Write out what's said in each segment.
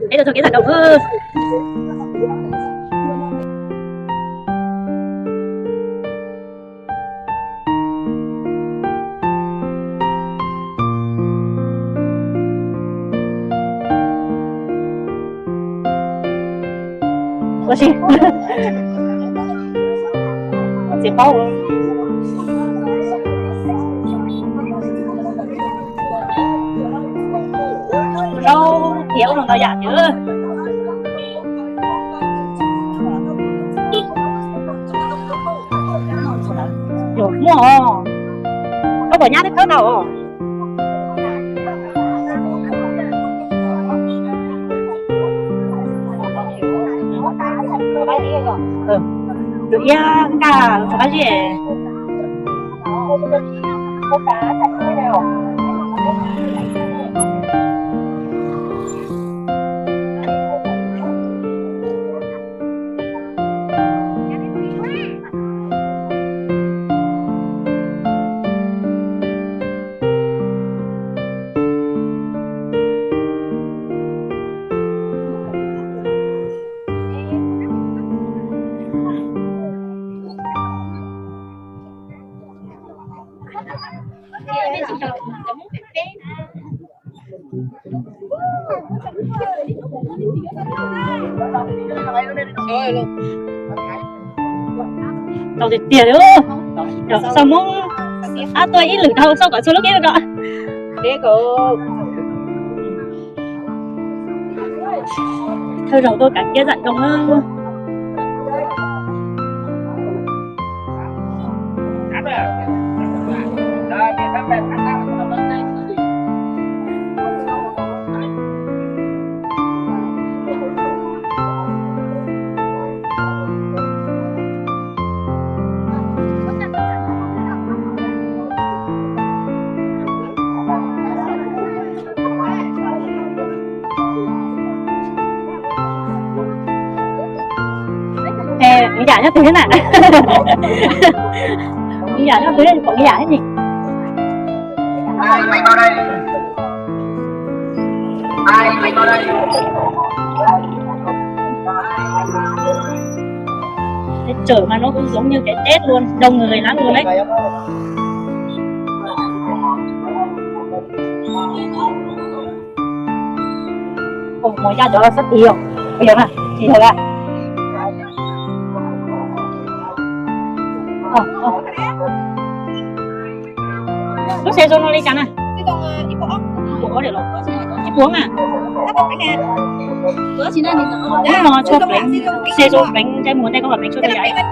Đấy là cái giặt đầu ư. Có gì? Chỉ bao đâu thiếu nó giả chứ. Rồi mua nó bỏ nhát hết đâu. Được ya cả cái gì? Có cá sạch thế nào? Tao thì tiền nữa. Sao mong tôi ít lử đâu sao cả số lúc ấy rồi. Thế cơ. Thôi rồi tôi cảnh kia dặn đồng ơn. Nghĩ giả cho thứ thế nào? Nghĩ giả cho thứ này có nghĩ giả thế gì? Ai mày vào đây? Ai mày vào đây? Cái chợ mà nó cũng giống như cái Tết luôn, đông người lắm luôn đấy. Ồ, mọi gia đó rất nhiều. Bây giờ mà, chị thấy à? Lúc xe rồi nó đi chắn à? Bỏ để rồi. Ít uống à? Nếu mà cho bánh xe rồi bánh trái muốn đây có phải bánh cho tôi đấy. Bánh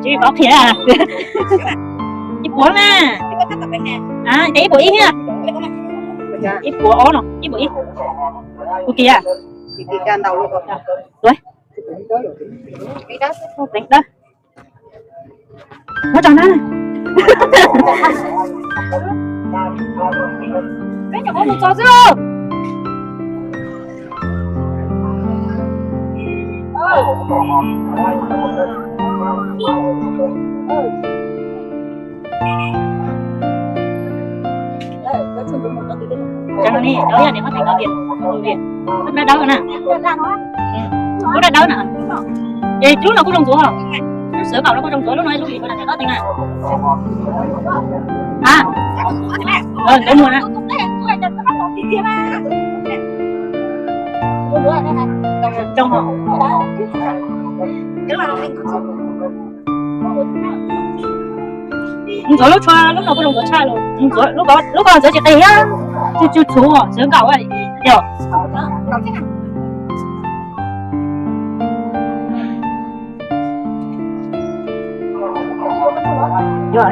chứ có phía à? Ít uống à? À, cái ít bữa ít ha? Ít bữa ó nó, ít bữa ít. Ok à? Rồi. Đánh đó. Nó tròn đó. Cái nhỏ có một trò chưa? Chẳng hạn này, cháu nhà để phát thành ở Việt. Nó đã đau rồi nè. Nó đã đau nè. Vậy chú nó có trong số không? Sữa bảo nó có trong số lúc nói chú bị con này có tính này. À. Cái mùa này. Trong họ. Rồi lúc cho lúc nào có đồng số trai rồi. Rồi lúc đó giới chị tí á. Chú chú sữa gạo ấy. Được. Rồi.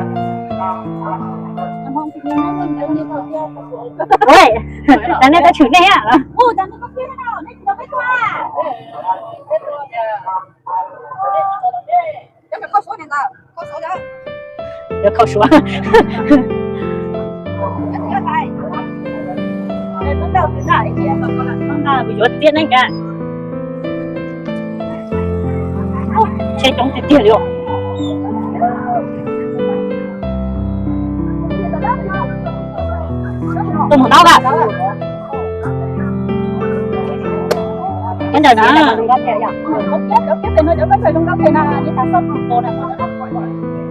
Ôi, đàn này ta chửi này à? Ồ, đàn này có kia nào? Này nó phải qua. Em phải có số này nào? Có số đó. Được khẩu số. Nó đâu thế này chị em con ta bị vượt tiền anh cả. Chơi chống tiền tiền được. tôm hồng đau cả cái giờ đó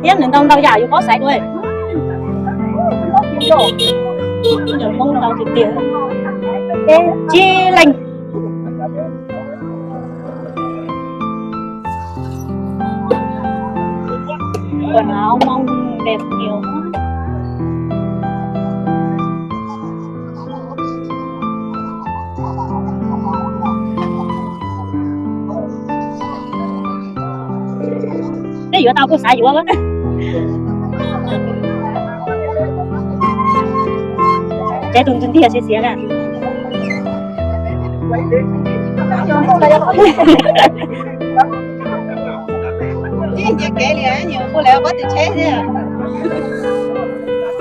tiếng đừng đông đau dài có sạch rồi giờ mong đau thì tiền chi lành quần áo mong đẹp nhiều cái giữa tao có xài gì quá đó trái tung tung thì xé ra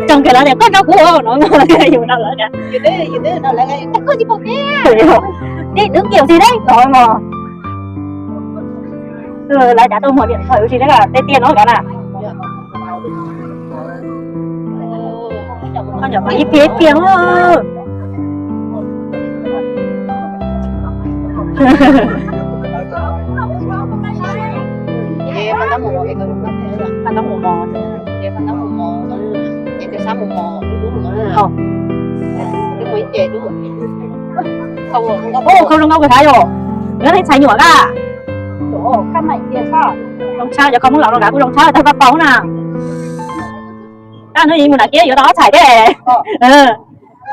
trong cái đó đẹp có đâu của nó là dùng đâu nữa cả dùng đấy đâu lại có gì một cái đi đứng kiểu gì đấy rồi mà lại trả tôi một điện thoại gì đấy là tên tiền nó cả là con nhỏ ít tiếng thôi Fan mùa thì con ăn nó mù mò chị fan mùa mò chị từ sáng mùa mò đúng rồi đúng rồi chị đúng rồi không đâu cái thái rồi nhớ thấy xài nhỏ cả các mày tiền sao đồng sao giờ không muốn lọc đâu cả của đồng sao tao bắt bóng nào nói gì mà đã kia giờ đó xài thế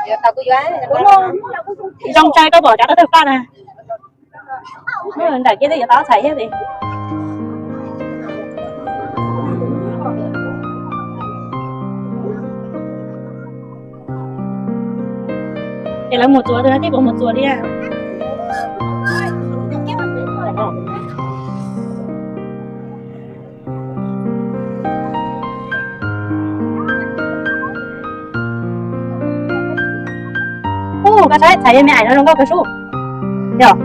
giờ tao cứ đoán đúng không trong trai có bỏ trả nó được phát nè đại kia giờ đó xài hết đi để là một chùa tôi đã tiếp một chùa đi à cái trái thấy mẹ ảnh nó không có cái số được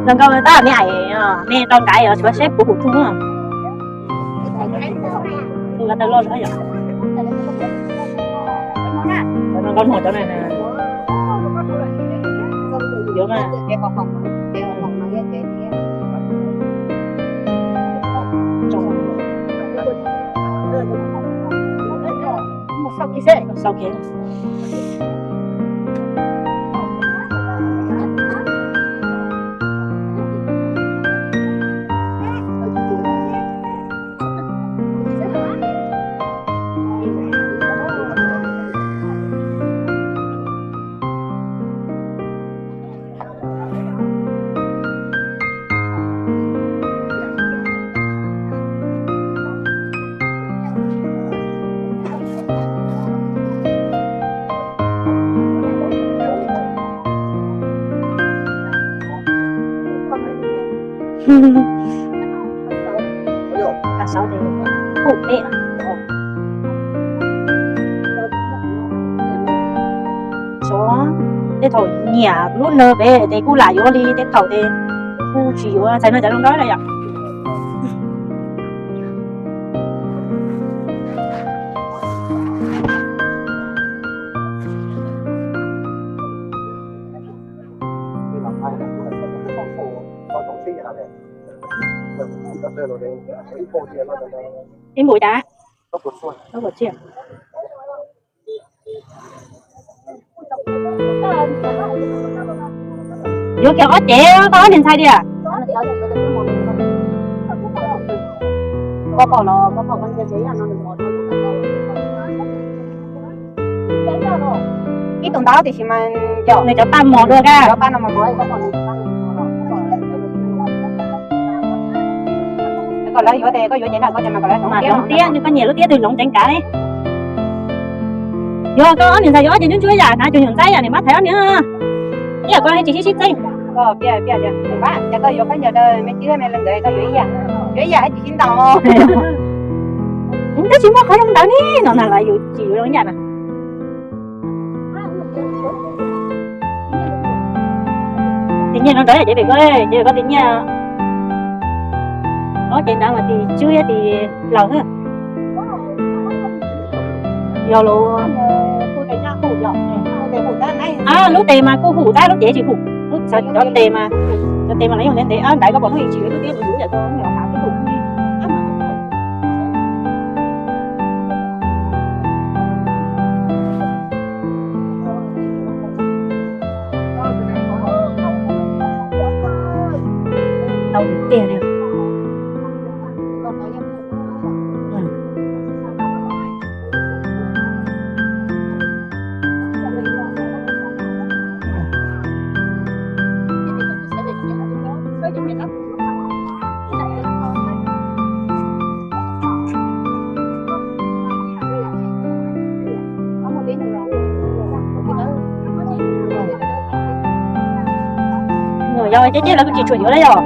lần câu ta mẹ ảnh mẹ con cái ở chỗ xếp của hụt thun à tôi đã lo rồi con hột chỗ này nè vô mà sau kia cả sáu thì phụ mẹ số để thổi nhà lúc lơ về để cô lại vô đi để thổi để cô chỉ vô sai nó chả không nói là vậy em bụi đá nó bột chiên vô kiểu ớt trẻ có nhìn sai đi à có bỏ nó có bỏ con chế là nó được một ít tuần đó thì chỉ mà chỗ này cho tam mò được à cho ba năm mà mới có còn còn lấy vô đây có vô chế nào có cho mà còn lấy mà lồng tía nhưng có nhiều lúc tía từ lồng tránh cả đấy vô có nhìn sai vô trên những chuối già nãy chuối nhường tay này mắt thấy nữa bây giờ con hay chỉ xích tay bây giờ bác cho có vô cái giờ đời mấy chứ mẹ lần đời có dễ dàng chỉ xin tàu không có chỉ mua khỏi không đỡ đi nó là lại dù chịu đâu nhà nè tự nhiên nó đỡ là dễ bị coi giờ có tự nhiên có chuyện nào mà thì chưa thì lâu hơn giờ luôn rồi để hủ ta này à lúc tề mà cô hủ ta lúc chế chỉ hủ lúc sao cho tề mà lấy một đến để ăn đại có bọn nó chỉ cái tiếng hủ vậy thôi nhỏ khảo cái hủ tàu tiền này rồi chứ là cái chuyện chuyện đấy rồi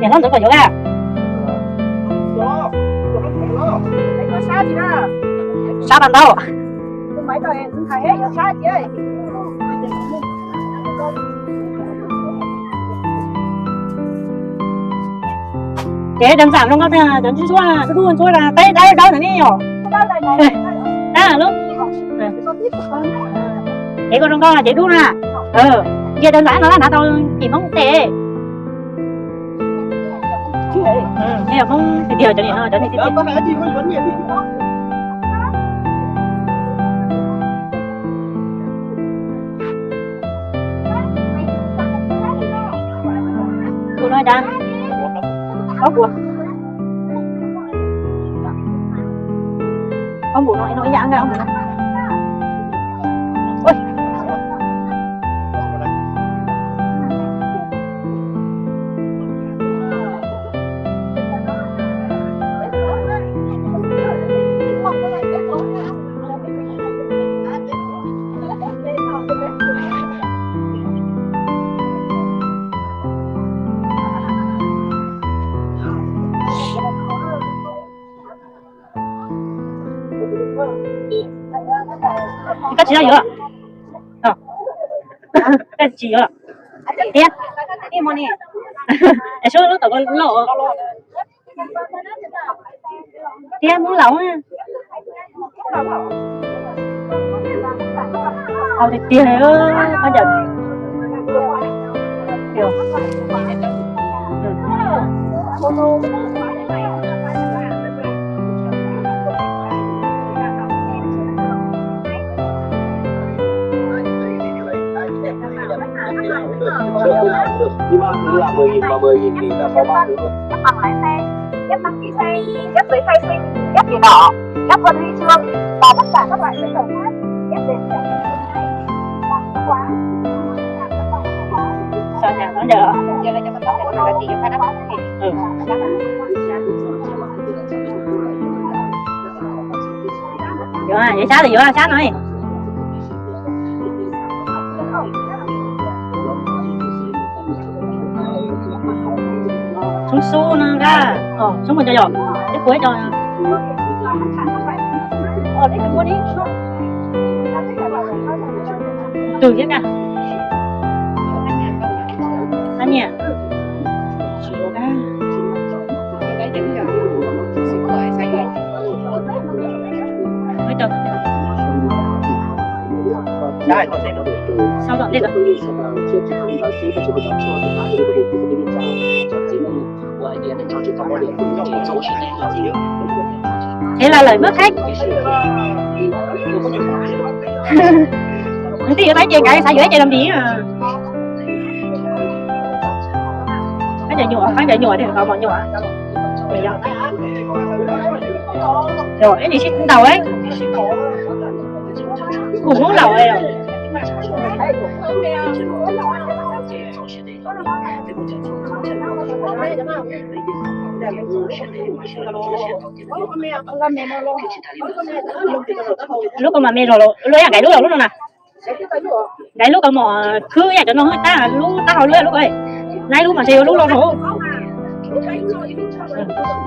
để nó được vào chỗ à sao bằng đâu để đơn giản không có đơn chú là tôi chú là tay đây đâu này nhỉ đó lúc để con không có để đúng à giờ đơn giản nó là tao chỉ mong tệ thế là mong thì điều cho nên thì có lẽ gì không vấn đề gì cô nói đang có buồn ông bố nói dạng ra ông bố ôi cái gì đó vậy cái gì vậy tiền tiền money em số lúc tao có lộ tiền muốn lẩu á thì tiền này bao giờ hiểu nhưng mà cứ là 10.000 và 10.000 thì là có 3 thứ cấp bằng lái xe, cấp đăng ký xe, cấp giấy khai sinh, cấp biển đỏ, cấp huân huy chương và tất cả các loại giấy tờ khác, cấp đến trả quá. sao nhà nó giờ giờ là cho mình có thể là chỉ phải đáp vậy sao thì sao nói xuống xu nó ra xuống mình cho giọt cái cuối cho Đấy cái mua đi. từ cái cả anh nhỉ mới được sao dọn đi rồi thế là lời mất khách thì thấy chuyện cái xã dưới chơi làm gì à cái nhựa thì có bọn nhựa rồi cái gì xích đầu ấy cũng muốn lẩu ấy rồi lúc mà mẹ rồi lưới à cái lúc nào nè cái lúc mà cứ vậy cho nó ta lúc ta hồi lưới lúc ấy nay lúc mà xìu lúc lo rồi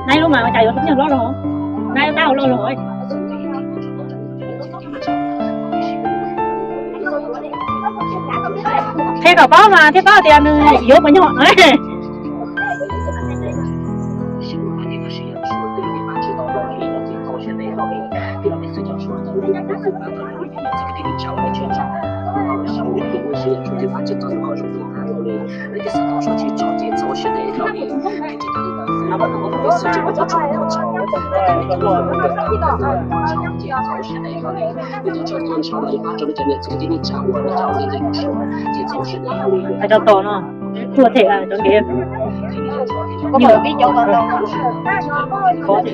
nay lúc mà chạy cũng lo rồi nay tao lo rồi thế cả bó mà thế bó tiền vô bao nhiêu ấy phải cho to nó chưa thể là cho kia có mở đi cho con đâu có thể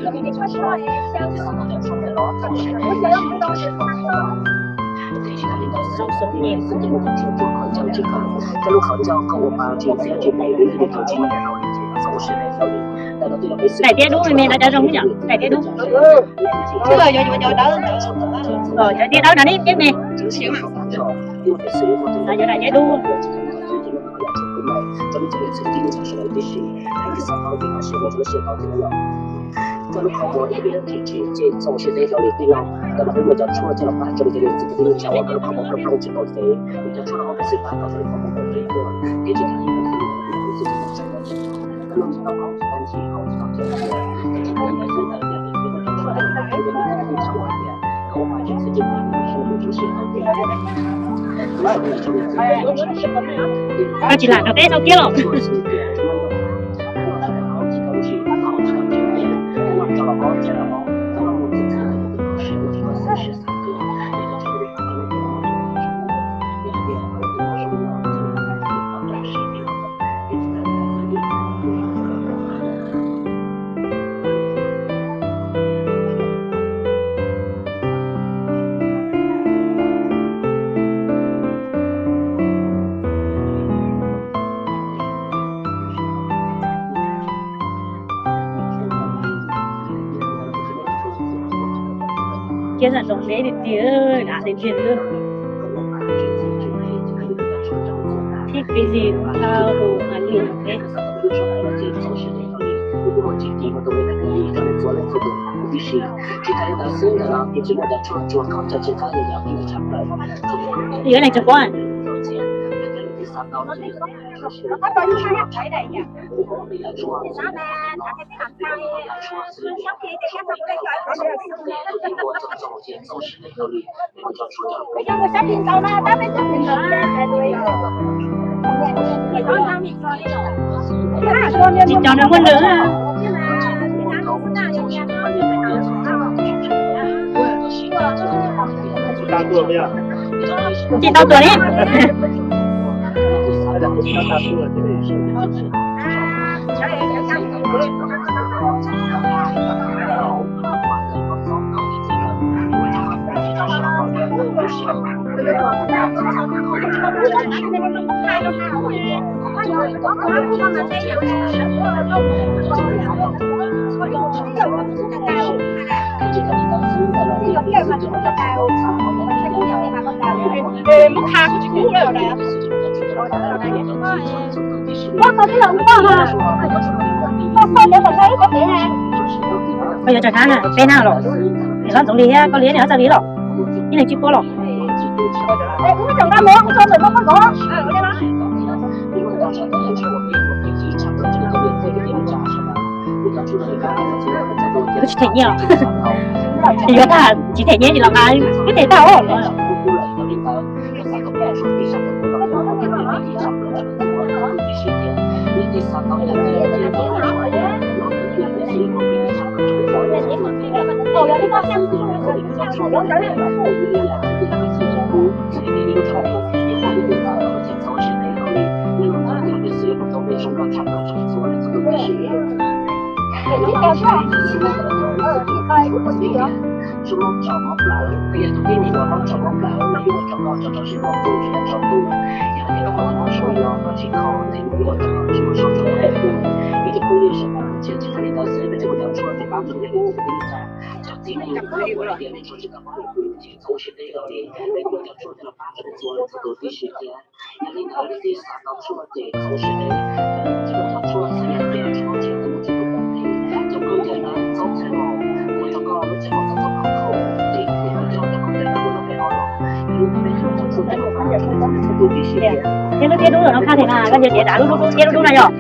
sống nhiều đại tiết đúng rồi mẹ đã cho trong cái nhở đại tiết đúng chứ là giờ đỡ rồi đại tiết đó là đi tiếp nè là giờ đại tiết đúng这个泡沫一边提起这总是那条的地方，那么我叫出了这个把这个这个讲我跟泡沫跟泡知道谁，你就出了我们是把到这个泡沫跟这个，你就看一个是这个是可能知道好几单题，好几道题，这个也是的，也是这个出来的，这个也是讲完的，我把这次这个是我就写到这个。ta chỉ làm được thế sau kia rồi kia là đồng đấy thì tía đã đến tiền luôn thích cái gì cũng tao đồ mà liền thế thì cái này cho con có đôi khi phải đây nha nó là cái hành khai sau khi thì các bạn bây giờ người sẽ tin câu na ta mới tin được chị cho nó quân nữa chị tao tuổi đi mất hai cái cú rồi nè có cái lòng có mà không để mà thấy có thể là bây giờ chẳng hạn là bên nào rồi thì nó giống đi có lý này nó ra lý rồi cái này chưa có rồi để cũng chẳng ra muốn cho người không có đó nó chỉ thể nhiều thì nó là chỉ thể nhé thì là ai cái thể tao rồi chúng nó chọn móc lại bây giờ tôi tin thì nó chọn móc lại nó dùng chọn nó cho sự móc tôi sẽ chọn tôi giờ thì nó số nó chỉ khó thì nó chọn số số số hết tôi vì cái quy định sẽ chỉ phải ta sẽ để tôi số thì bao nhiêu cái ra cho thì mình cái quy định này cho chỉ cần quy định chỉ số sẽ đây rồi để tôi chọn số là bao nhiêu số tôi thì sẽ kia giờ thì nó đi sang đó số thì số sẽ đây chỉ có chọn số sẽ để số chỉ tôi chỉ có cái trong công việc là số sẽ một trong đó nó sẽ có số không thì cho nó không thể là nó phải hỏi nhưng mà chúng ta sẽ có phải là tôi đi sẽ thế nó kia đúng rồi nó khác thế nào cái gì đã đúng kia đúng này rồi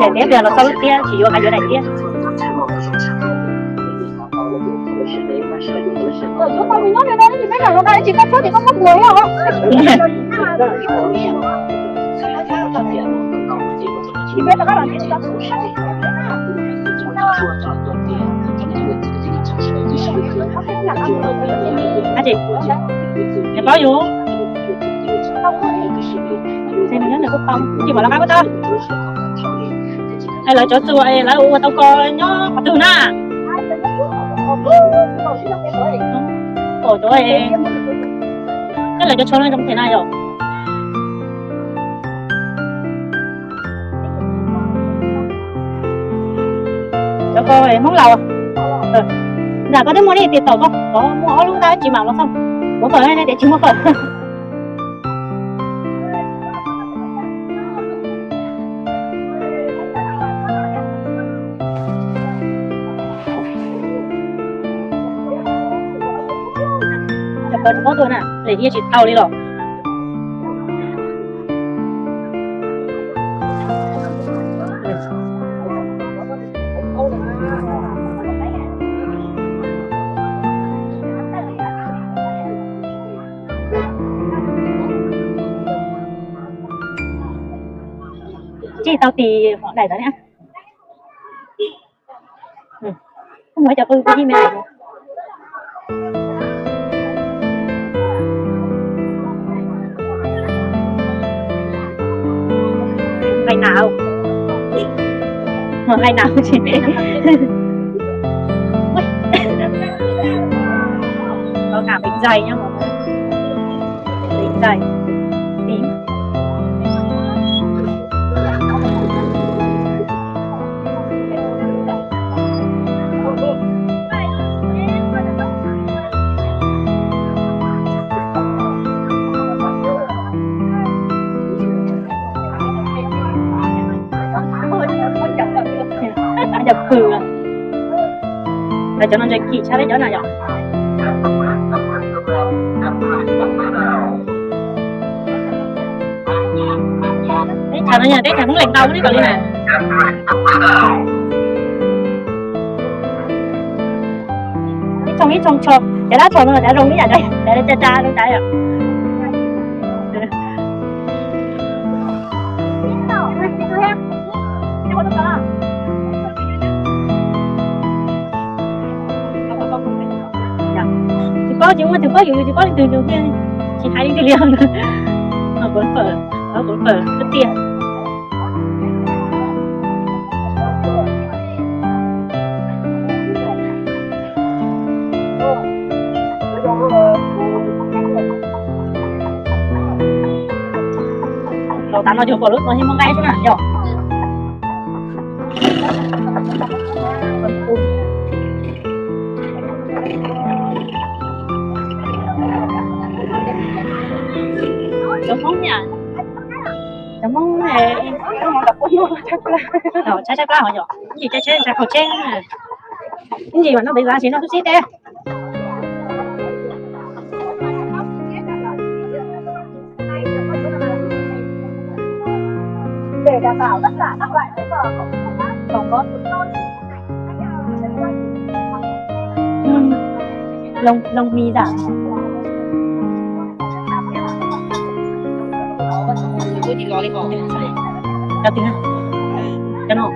để tiếp giờ nó sau kia chỉ vô cái dưới này kia Rồi chú con mình nói đây thì mấy thằng nó đây chỉ có số thì có mất người không? Thì bây giờ các bạn chỉ có hả chị? Em có vô xem mình nhớ là có không? Chị bảo là có ta? Hay là chỗ tôi ấy là u tao coi nó có từ na? Ồ chỗ ấy cái là cho nó trong thế này rồi. Cho cô ấy món lẩu à? Ừ. Dạ có đứa mua đi tiền tổ không? Có mua lúc ta chỉ bảo nó xong. Bố phở hay để chứ mua phở. Cho cô có tôi nè, để đi chỉ tàu đi rồi. Chị tao tì họ đẩy đó nhá. Không phải cho tôi đi mẹ này. Ngày nào? Ngày nào chị? Có cả bình dày nhá mọi người. Bình dày. Tím. Nhập khử à? Là cho nó chơi kỳ cha đấy chỗ nào vậy? Đấy chả nó nhà đấy chả muốn lệnh đau đấy còn đi này. Ít trong cho để đã cho nó để rung cái này đây để cha nó trái à. Chị có dù chị có đi từ đầu tiên chị hãy đi từ liền ở cuốn phở rất tiền. Đầu tán nó chưa có lúc nó thêm một ngày chứ nào nhở. Chấm món nha. Chấm món này chắc là họ nhở. Cái gì chắc khẩu trang này. Cái gì mà nó bị giá chỉ nó chút xít đấy. Để đảm bảo tất cả các loại giấy tờ Không có. Lông mi giảm. Cô chỉ gọi đi bỏ. Cho tiếng cho nó.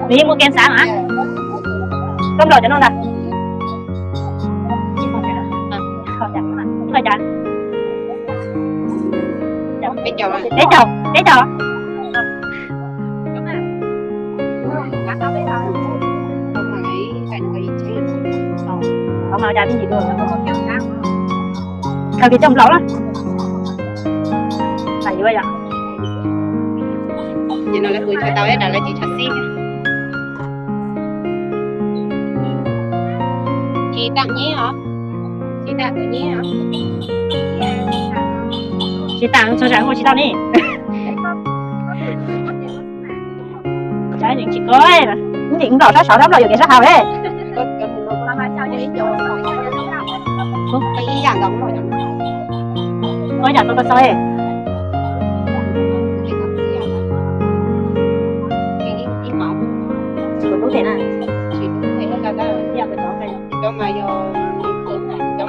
Đi mua kem sáng hả? Cơm đỏ cho nó đặt. Không chả. Bên chồng này. Để chồng. Không mà ra cái gì luôn. Theo cái trong lẩu đó. Này vậy à? Vậy nó là gửi cho tao ấy là chị thật xin. Chị tặng nhé hả? Chị tặng tự nhiên hả? Chị tặng cho trái của chị tao đi. Trái những chị có ấy là những chị cũng đỏ ra 6 năm rồi cái sát hào đấy. Cái ý dạng giống rồi. Có nhà tôi có sao ấy. Chị có thể nào? Chị có thể là cái giờ cái chó này. cho mà giờ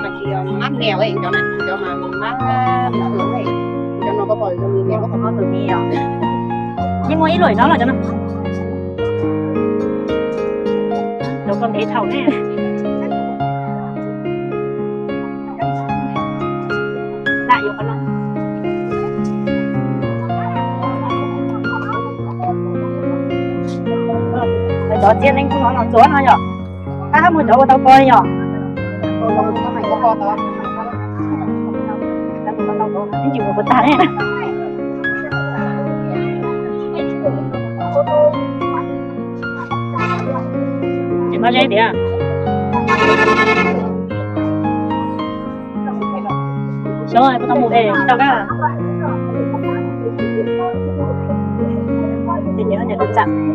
mát nghèo ấy cho mà mát bình thường này cho nó có bởi vì nghèo có không có từ nghèo nhưng mà ít rồi đó là cho nó đâu còn thế thầu nè lại vô con lắm đó tiên anh không nói nó chốn thôi nhở ta một chỗ tao coi nhở mày có con đó anh chịu một tán này chỉ bao nhiêu tiền rồi tao mua về tao cả thì nhớ nhận được chậm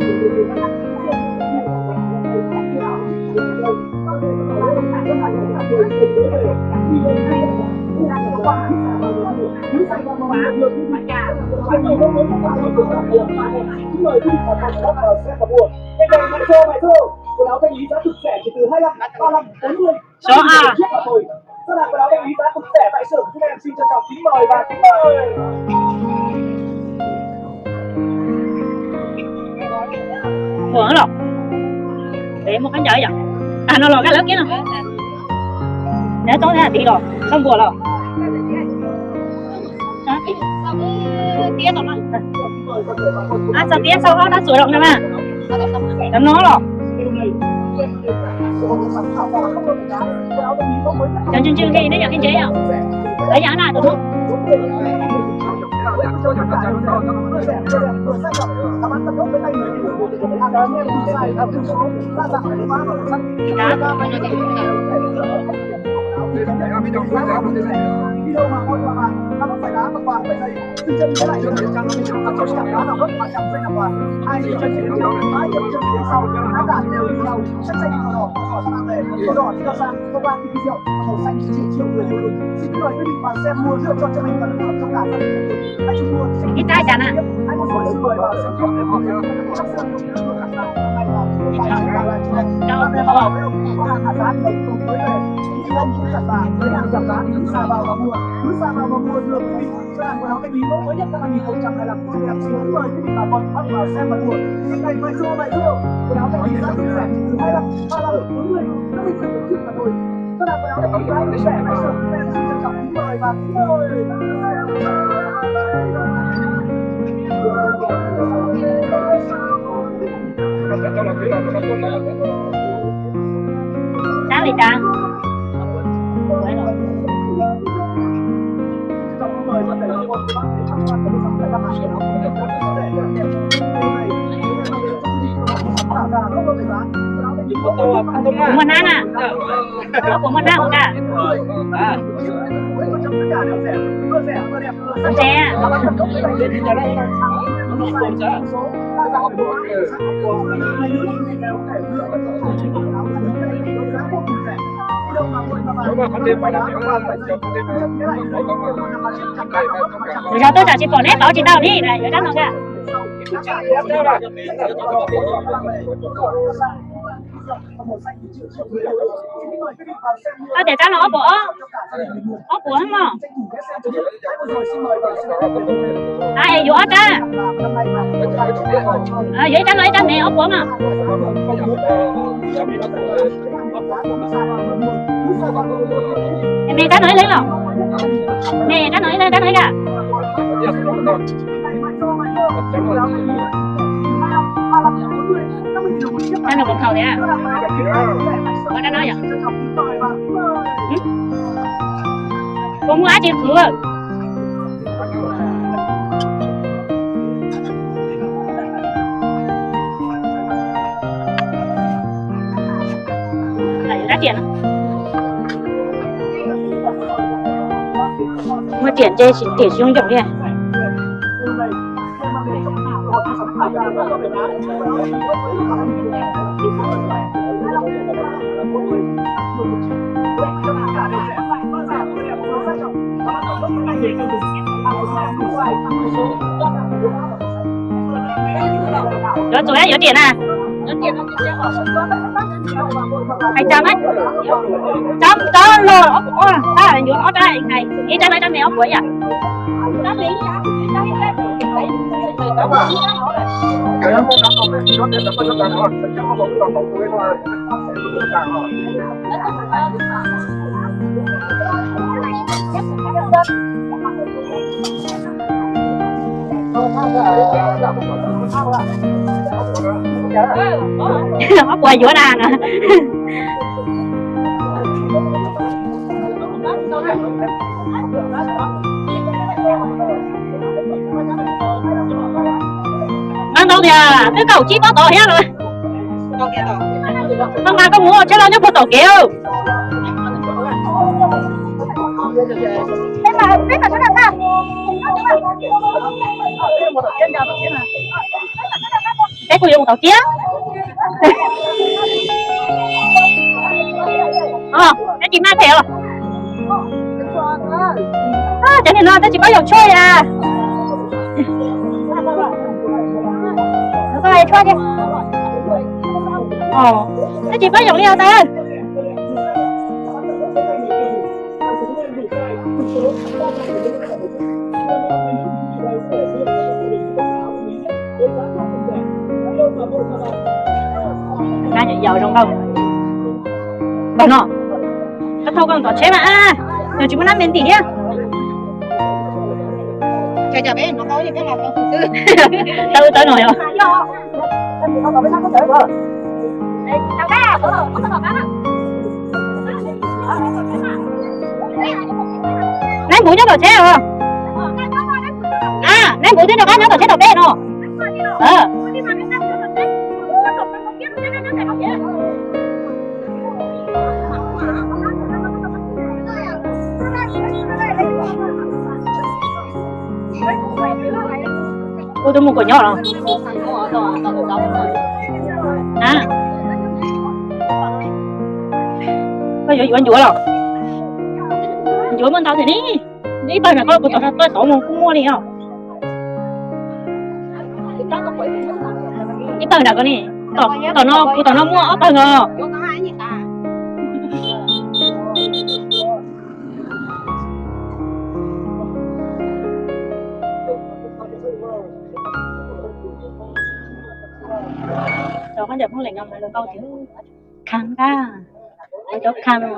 số A Rất là quần áo thanh lý giá cực rẻ tại xưởng, chúng em xin trân trọng kính mời và kính mời. Buồn lắm để một cái chợ vậy à nó lò cái lớp kia nè để tối thế là tí rồi không buồn rồi tía tao nói à sao tía sau đó đã sửa động rồi mà nó rồi cho chương khi nó nhận cái chế không lấy giá nào tụi nó Video mà mỗi bạn nó phải đá một bàn phải chân cái lại cho nó đá nào rất quan trọng đây là bàn hai chân chỉ đến hai chân đến sau áp đạn đều như nhau sắc xanh màu đỏ sang về màu đỏ thì sang công an thì rượu màu xanh thì chiều người nhiều luôn xin mời quý vị vào xem mua rượu cho mình và lựa chọn trong cả hai chung mua cái tay chả nè hai một số xin mời vào xem rượu để mua rượu chắc sơn cũng như là các giá cùng với về không cũng chặt bà với hàng giảm giá cứ xa vào và mua được quý vị cho hàng quần áo thanh lý mẫu mới nhất năm 2025 của em xin mời quý vị bà con bắt vào xem và mua cái này vài xô quần áo thanh lý giá cực rẻ từ 25 40 50 triệu mà thôi cho hàng quần áo thanh lý giá cực rẻ tại xưởng em xin trân trọng kính mời và kính mời sao vậy ta của mình ăn à của mình ăn cả con xe rồi sao tôi chả chỉ bỏ nét báo chỉ tao đi này rồi đắt nó kìa để tao nó bỏ không mà ai vô ta vậy tao nói tao mẹ ốp bỏ mà mẹ tao nói lên rồi mẹ tao nói lên tao nói cả tao nó cũng thầu đấy à con đã nói vậy con mua ai chịu thừa lại đắt tiền mà tiền chơi để dùng giống đi Rồi tụi em có tiền à? Hai trăm ấy. Trăm đó lo ta là nhún ở đây này. Đi trăm này trăm mèo quậy à. Cái em không làm công việc nó để tập cho càng hơn, chứ không có làm công việc thôi, sẽ càng hơn. Nó quay giữa đàn à. Mang đâu kìa, cái cầu chi có tổ hết rồi. Mang mà có mua chứ đâu nhớ có tổ kêu. Thế mà nó là sao? Cái cô dùng tổ kia. Cái chị mang theo à? Cho nên nó chỉ có dầu trôi à. Nó có ai trôi đi. Nó chỉ có dầu liêu ta. Ra nhận dầu trong đâu. Còn nó. Các thâu con tỏ chế mà. Rồi chúng nó lên tỉ nhá. Chào bé, nó có gì biết làm đâu. Tới nổi rồi. Nãy bụi cho tỏ chế rồi. À, nãy bụi cho nó tỏ chế tỏ bé nó. Ôi tôi mua của nhỏ rồi. À. Bây giờ anh rồi. Dũa bên tao thì đi bên này có của tao tôi mua cũng mua đi không? Đi bên nào có nè. Tao nó mua ở bên rồi. Cho con đẹp không lạnh không là câu chứ khăn ta cho khăn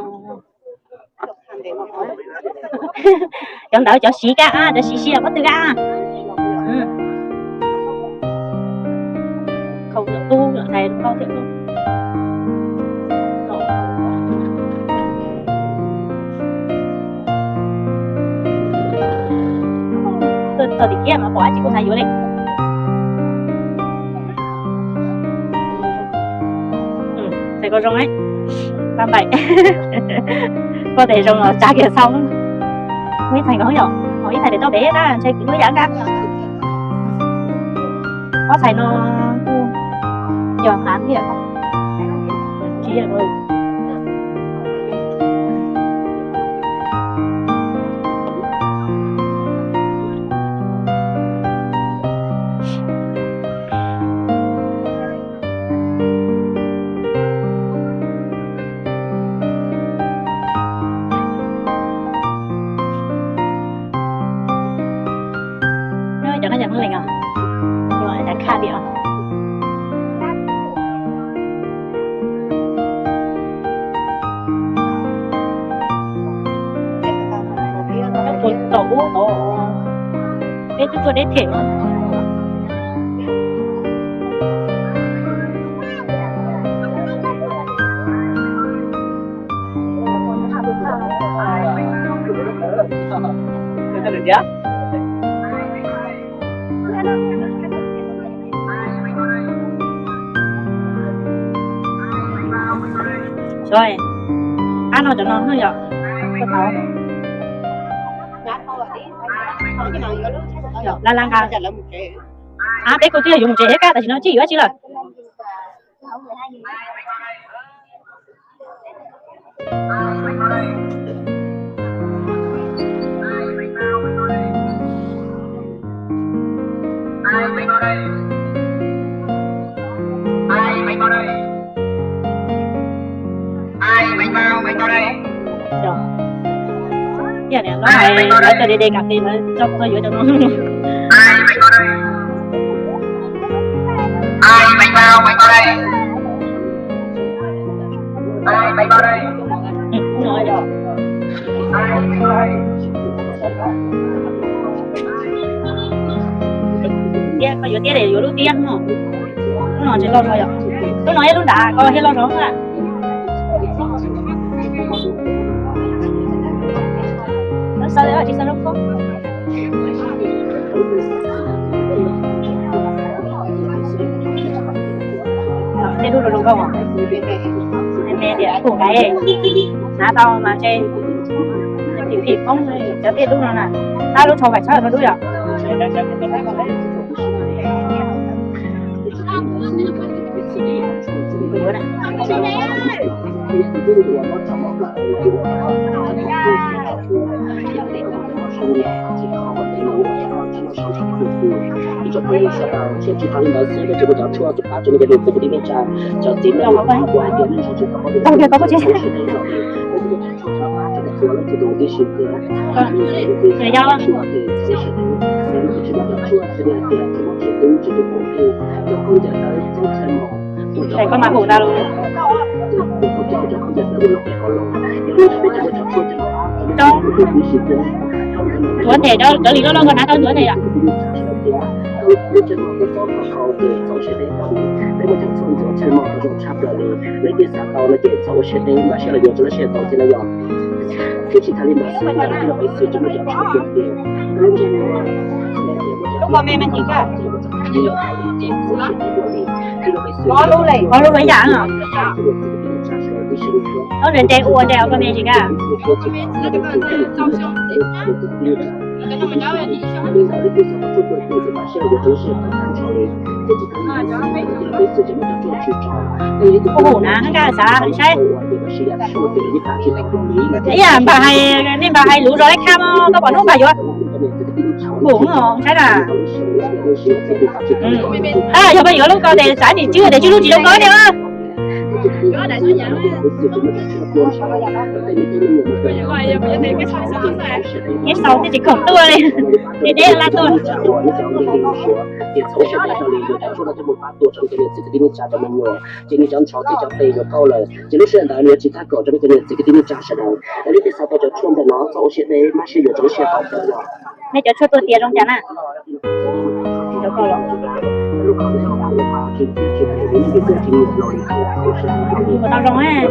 chẳng đỡ cho xí cả cho xí là có từ ra không được tu nữa này câu thiệt luôn tôi đi kia mà bỏ chỉ có thay vô đi. Thì có rong ấy 37 có thể rong ở cha kia sau mấy thầy có nhỏ hỏi thầy để tao bé đó chơi nó giãn ra có thầy nó giờ hán gì không chỉ là người chẳng có nhận mình à nhưng mà đã khai biệt tổ biết chúng tôi đến thiệt được chưa? Rồi ăn nó cho nó hơi nhở là lang ca à bé cô chưa dùng chế cả tại nó chỉ quá chứ là Ai mình vào đây Rồi. Cái này nó hay ở tôi đi cà phê mà cho tôi giữa cho nó. Ai mày vào đây. Ai mày vào đây. Nói rồi. Tiếc có giữa tiếc để giữa lúc tiếc không? Nó nói chuyện lo rồi. Tôi nói lúc đã có hết lo rồi à. Nó sao đấy chị sao nó không? Thế đu rồi đúng không ạ? Mẹ thì cùng cái ná tao mà chơi thì không cho tiền đúng rồi nè. Tao lúc cho phải sao nó đúng rồi. Bữa này. cho thấy sẽ sẽ chỉ thằng đó sẽ cho cháu chua cho bác cho cái đường đi bên trái cho tím là của ai tiền nên sẽ có Đâu có chứ. Người giao thầy con mà hủ ta luôn. Đâu. Vấn đề đó, lý do đó còn đã tao nữa này ạ. Lúc qua mẹ mình chỉ cả. Có luôn lấy dạng hả? Nó lên đây uống đèo con mẹ chỉ cả. Ồ, nè, nó ra sao? Sai. Ý là bà hay nên bà hay lũ rồi kham có bọn nó bà vô. Buồn không? Sai là. À, giờ bây giờ lúc con để trái thì chưa để chưa lúc gì đâu có nữa. Cái sau thì chỉ khổng tua đi. Thì đây là tôi. Mẹ cho tôi tiền không chả nè. Đâu có lắm. Có tao rong á.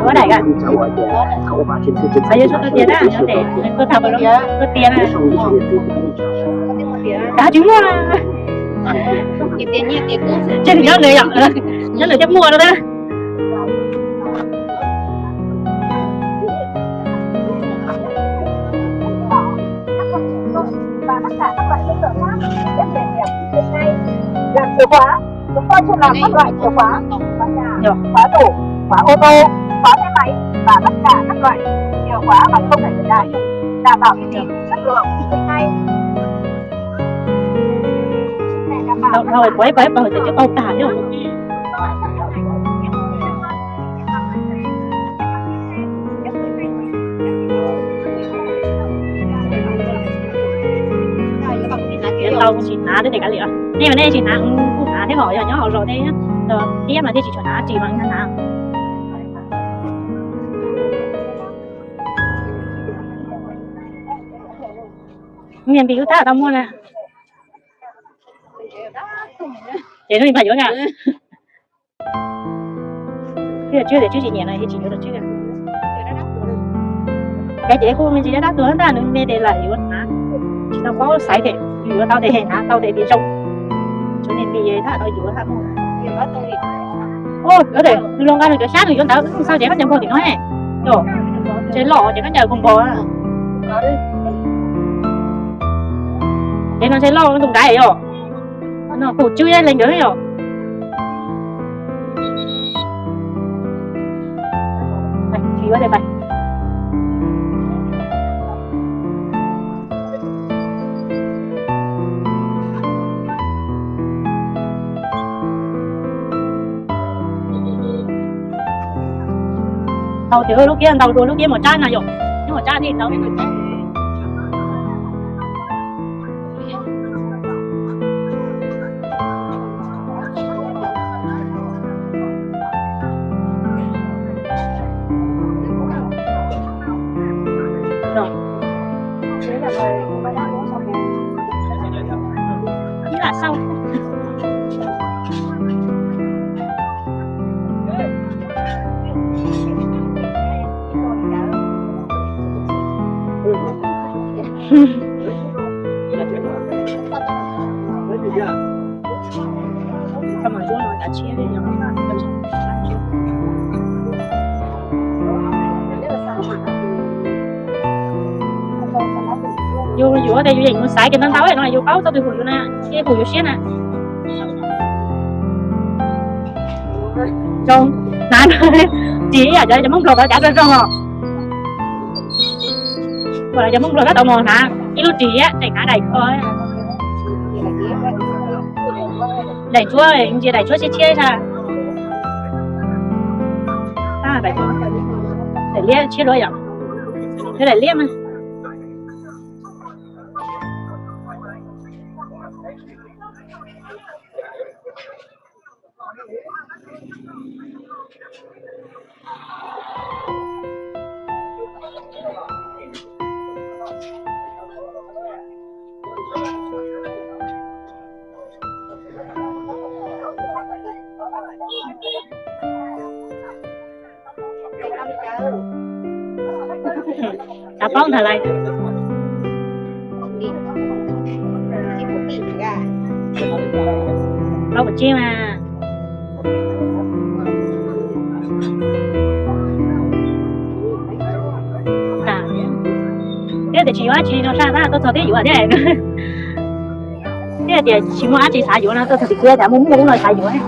Có này cả. Bây giờ tôi tiền á, để tôi thầm vào đó, tôi tiền à. Đã trúng à. Trên nhớ lười ạ, nhớ lười chấp mua đâu đó. Và tất cả các loại giấy tờ khác rất nghề nghiệp hiện nay là chìa khóa. Chúng tôi chưa làm các loại chìa khóa khóa tủ, khóa ô tô, khóa xe máy và tất cả các loại chìa khóa bằng công nghệ hiện đại, đảm bảo uy tín, chất lượng hiện nay. Rồi quấy bởi cái bao tải chứ. Tao chỉ ná để cái gì à? Nên mà đây chỉ ná cũng ná thế hỏi nhớ họ rồi đây á. Rồi tiếp mà đây chỉ cho ná chỉ bằng cái ná. Miền bị ta tao mua nè. Để nó đi phải à? Bây giờ chưa để chưa chỉ nhẹ này thì chỉ nhớ được chưa? Cái chế khu mình chỉ đã đáp tướng ta nữa mẹ để lại luôn á. Chỉ tao có sai thế. Vừa tao để hẹn tao để bị rong cho nên vì vậy ta đòi vừa ta không Ôi, có thể từ luôn ra được sát rồi chúng ta sao chế các nhà bò thì nói này. Rồi, chế lọ chế các nhà cùng bò à. Thế nó chế lọ nó dùng cái rồi. Nó cột chui lên nữa rồi. Này, chỉ vào đây này. Tàu thì lúc kia tàu lúc kia một chai này rồi, nhưng mà chai thì tàu thì người chai. Rồi. Như là sau. Xong rồi xuống rồi đã chia đi rồi. Vô ở đây vô dành nó xài cái nó tháo này nó là vô báo tao từ hồi nè, cái hồi vô xé nè. Trông, nãy chị à cho món lột ở chả trông rồi. Gọi là cho món lột ở tàu mò nè, cái lúc chị á, chạy cả đầy thôi. Đẩy chúa này, chị đẩy chúa chia ra. À, đẩy chúa. Đẩy lia, chia đôi vậy. Thế đẩy lia mà. Đã bóng thằng này. Đâu một chiếc mà. À. Thế thì chị chị nó ra tôi thấy dụ thế này. Thế thì chị mua chị xài dụ nó tôi thấy kia chả muốn nó xài dụ ấy.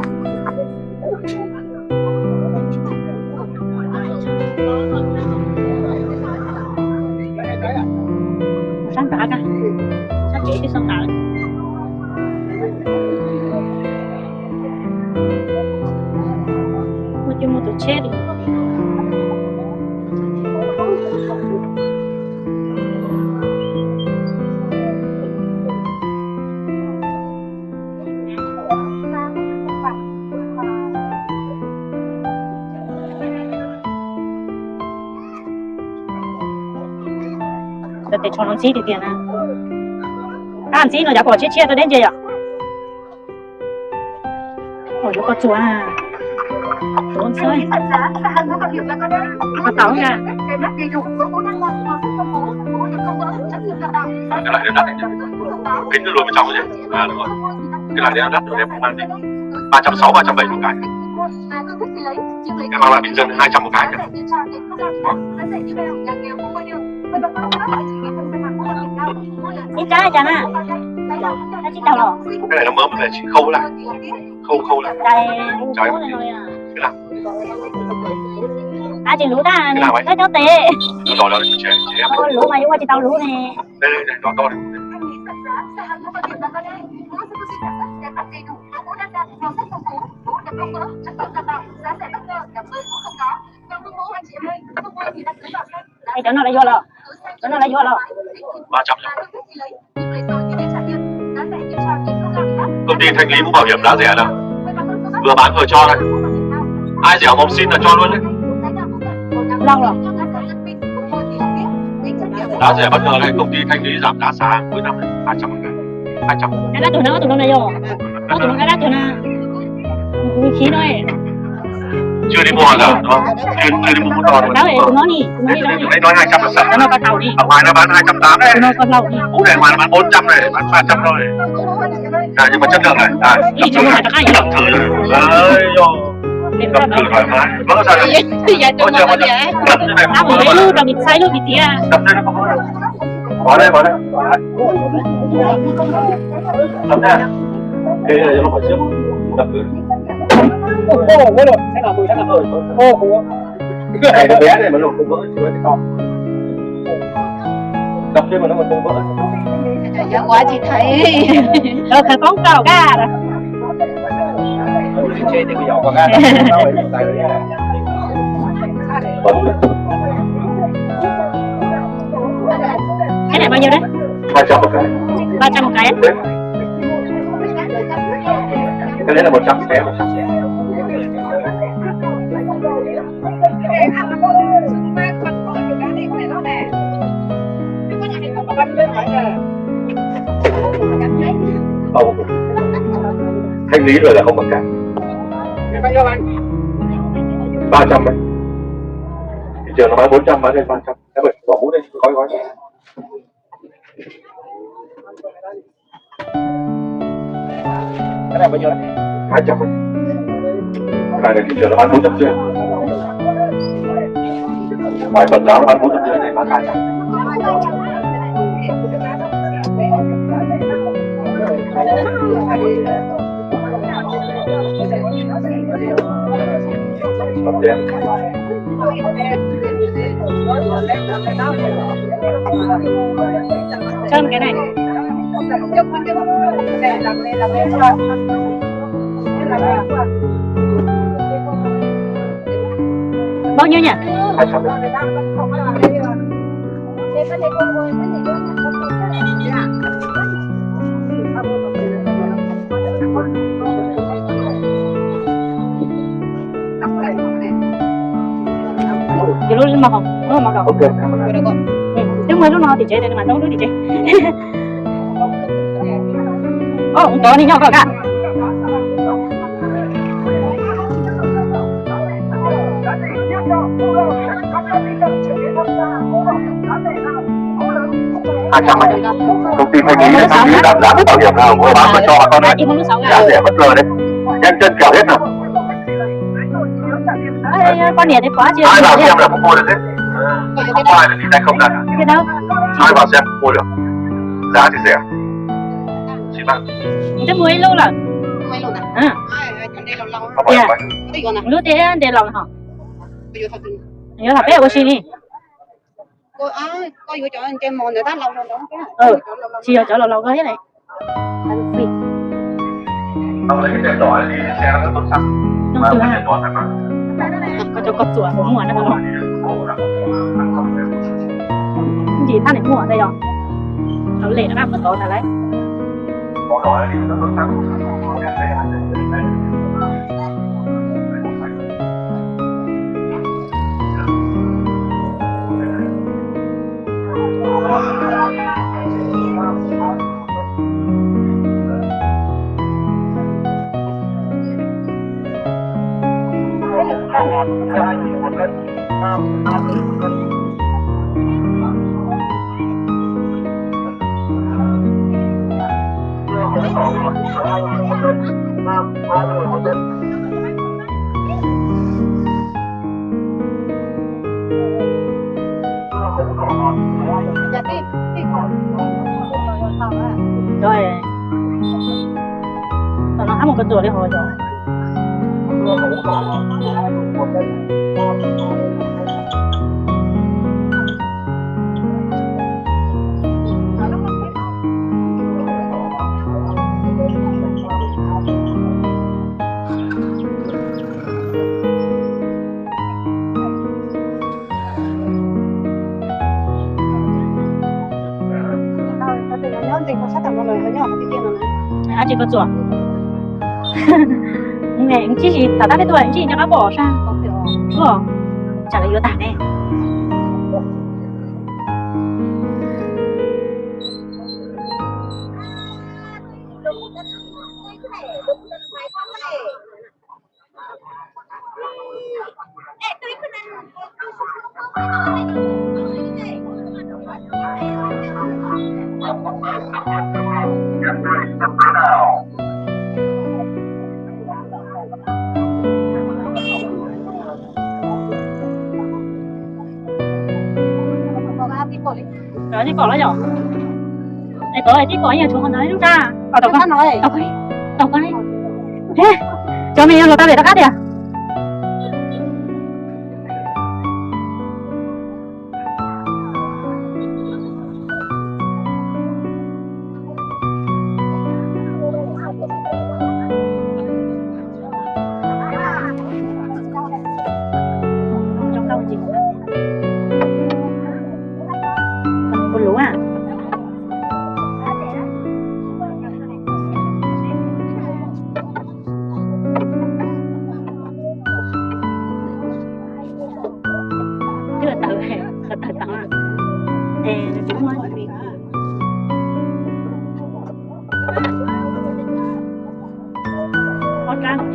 Sáng cả cả. Sáng chỉ cái xong cả. Mua cho mua tụi chết đi. Để cho nó xí thì tiền à. Các anh xí nó đã bỏ chia tôi đến chơi à. Ôi nó có chùa à. Bốn xơi. Có táo nha. Cái này nó đắt đấy. Kính nó luôn bên trong vậy. À đúng rồi. Cái này nó đắt rồi em không ăn đi. 360, 370 một cái. Em mang lại bình dân 200 một cái. Chín trái chẳng à. Nó chín đầu rồi. Cái này nó mớm này chỉ khâu lại. Khâu lại. Đây. Trời ơi. Cái nào? À chị lũ ta này, nó cháu tệ. Đỏ đỏ trẻ em. Lũ mà vô qua chị tao lũ nè. Đây đỏ to này. Đây cho nó lại vô rồi. Cho nó lại vô rồi. 300 rồi. Công ty thanh lý mũ bảo hiểm giá rẻ nào. Vừa bán vừa cho đây. Ai dẻo mong xin là cho luôn đấy. Lâu rồi. Giá rẻ bất ngờ này, công ty thanh lý giảm giá xá cuối năm này 200 một cái. 200. Cái đắt tụi nó này vô. Nó tụi nó cái đắt tụi nó. Khí nó ấy. Chưa đi mua giờ đúng không? Chưa đi mua mũ to rồi. Đó tụi nó đi, Tụi nó nói 200 là sợ. nó có tàu đi. Ở ngoài nó bán 280 đấy. Tụi nó có lẩu đi. Mũ này ngoài nó bán 400 này, bán 300 thôi. À, nhưng mà chất lượng này. À, Đi cho nó phải cái gì? thử rồi. Ơi rồi. Em ra thoải mái vỡ ra được Dạ cho mọi người vậy. áo mới luôn rồi mình sai luôn bị tía. đập đây nó không vỡ đâu bỏ đây đập nha cái này nó phải trước đập được Ô rồi sẽ là 10 sẽ là 10 ô cái này nó bé này mà nó không vỡ chỉ phải to đập trên mà nó còn không vỡ Dạ quá chị thấy. Rồi phải con cao ca rồi. trên thì cái giỏ còn ăn tay rồi nha Cái này bao nhiêu đấy? 300 một cái 300 một cái. cái đấy là 100 cái 100 không thanh lý rồi là không bằng cả 300 đấy thị trường nó bán 400 bán lên 300 cái bởi bỏ mút đây gói cái này bao nhiêu đấy 200 cái này thị trường nó bán 400 rưỡi ngoài phần giá nó bán 400 rưỡi này bán 200 Còn tiền Chân cái này. Bao nhiêu nhỉ? 200 Giờ luôn màu hồng, đúng màu đỏ. ok cảm ơn anh. Nếu mới lúc nào thì chế đây mà đâu lúc thì chế. Ô, không có đi nhau cả. Anh công ty thanh lý giảm giá bảo hiểm nào của bán cho bà con này giá rẻ bất ngờ đấy nhanh chân kẻo hết rồi con đẻ thì quá chưa? ai vào xem là không mua được hết không ai là đi tay không đặt cái đâu? ai vào xem không mua được giá thì rẻ chỉ bằng Cái muối lâu là. Quay luôn à? À. Chẳng đây lâu lâu. không phải Dạ. vậy Bây giờ nè. Lúc thế để lòng hả? Bây giờ thật. Nhớ là bé của chị đi. Cô vừa cho anh cho mòn người ta lâu lâu đó cái. Chị ở chỗ lâu cái này. Ăn phi. không lấy cái đèn đỏ đi xe nó tốt xăng mà cái đèn đỏ thật mà Có chỗ cọp chùa của mua nó không? Gì than để mua ở đây rồi? Nó lệ nó làm mất tốt là đấy. bỏ đỏ đi nó tốt xăng Rồi. Nó ăn một cái chùa đi hồi rồi. À chỉ có chùa. Này chị chỉ tao biết tuổi chị cho nó bỏ sang. Chả là yếu tả này. chỉ có là rồi này có chỉ có nhà chú con nói lúc ra ở đâu con nói đâu con đi thế cho mình rồi ta để ta cắt đi à trong đâu gì con lúa à tức là tự tặng à đúng rồi con trăng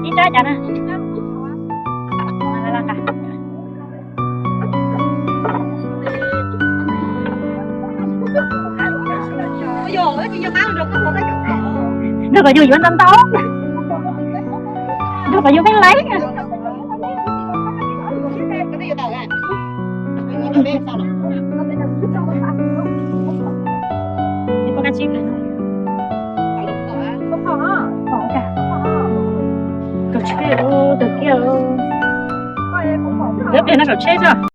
đi trái chả nè là cả được rồi, dù anh tao được rồi, dù phải lấy đi con cá chim này bỏ cả cầu chơi được kia lớp này nó cầu chơi chưa